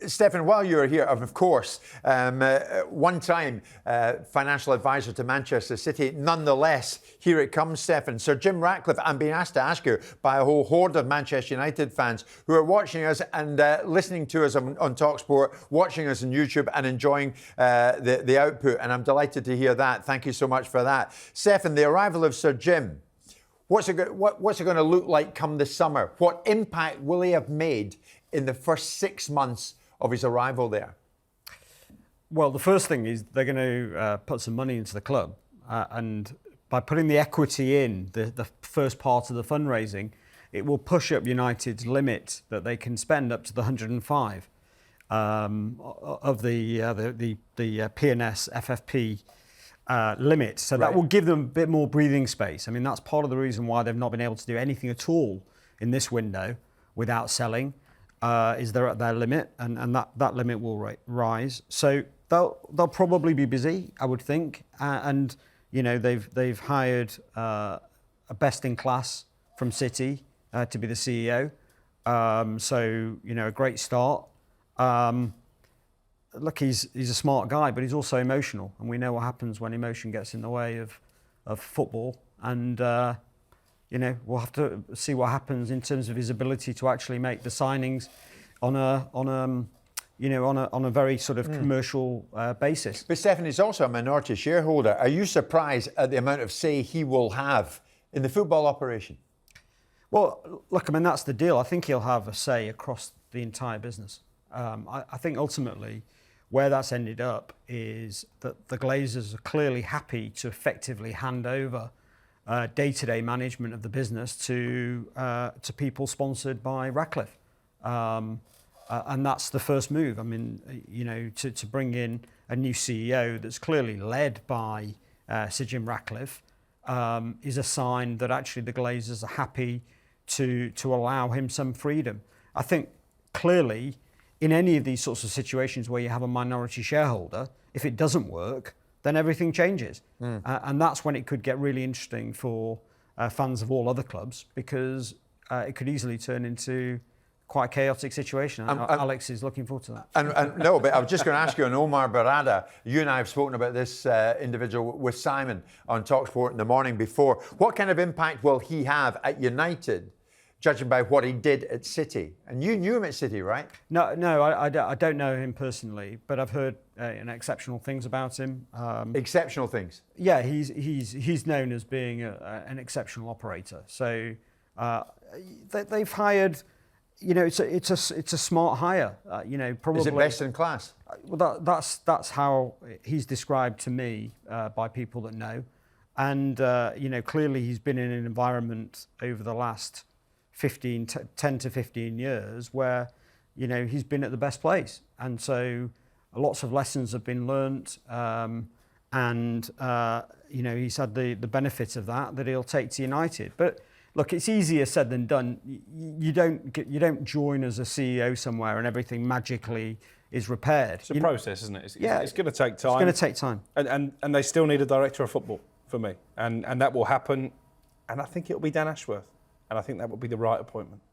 Stefan, while you're here, of course, one-time financial advisor to Manchester City, nonetheless, here it comes, Stefan. Sir Jim Ratcliffe, I'm being asked to ask you by a whole horde of Manchester United fans who are watching us and listening to us on talkSPORT, watching us on YouTube and enjoying the output. And I'm delighted to hear that. Thank you so much for that. Stefan, the arrival of Sir Jim, what's it going to look like come the summer? What impact will he have made in the first 6 months of his arrival there? Well, the first thing is they're going to put some money into the club. And by putting the equity in, the first part of the fundraising, it will push up United's limit that they can spend up to the 105 of the P&S FFP limit. So that will give them a bit more breathing space. I mean, that's part of the reason why they've not been able to do anything at all in this window without selling. Is they're at their limit, and that limit will rise. So they'll probably be busy, I would think. And you know, they've hired a best in class from City to be the CEO. So you know, a great start. Look, he's a smart guy, but he's also emotional, and we know what happens when emotion gets in the way of football. And you know, we'll have to see what happens in terms of his ability to actually make the signings on a very sort of commercial basis. But Stefan is also a minority shareholder. Are you surprised at the amount of say he will have in the football operation? Well, look, I mean, that's the deal. I think he'll have a say across the entire business. I think ultimately where that's ended up is that the Glazers are clearly happy to effectively hand over day-to-day management of the business to people sponsored by Ratcliffe. And that's the first move. I mean, you know, to bring in a new CEO that's clearly led by Sir Jim Ratcliffe is a sign that actually the Glazers are happy to allow him some freedom. I think clearly in any of these sorts of situations where you have a minority shareholder, if it doesn't work, then everything changes. And that's when it could get really interesting for fans of all other clubs, because it could easily turn into quite a chaotic situation. Alex is looking forward to that. And no, but I was just going to ask you on Omar Barada. You and I have spoken about this individual with Simon on talkSPORT in the morning before. What kind of impact will he have at United, judging by what he did at City? And you knew him at City, right? No, I don't know him personally, but I've heard exceptional things about him. Exceptional things? Yeah, he's known as being an exceptional operator. So they've hired, you know, it's a smart hire. You know, probably. Is it best in class? Well, that's how he's described to me by people that know, and you know, clearly he's been in an environment over the last 10 to 15 years where, you know, he's been at the best place. And so lots of lessons have been learnt, and you know, he's had the benefit of that he'll take to United. But look, it's easier said than done. You don't join as a CEO somewhere and everything magically is repaired. It's a process, isn't it? It's going to take time. It's going to take time. And they still need a director of football for me. And that will happen. And I think it'll be Dan Ashworth. And I think that would be the right appointment.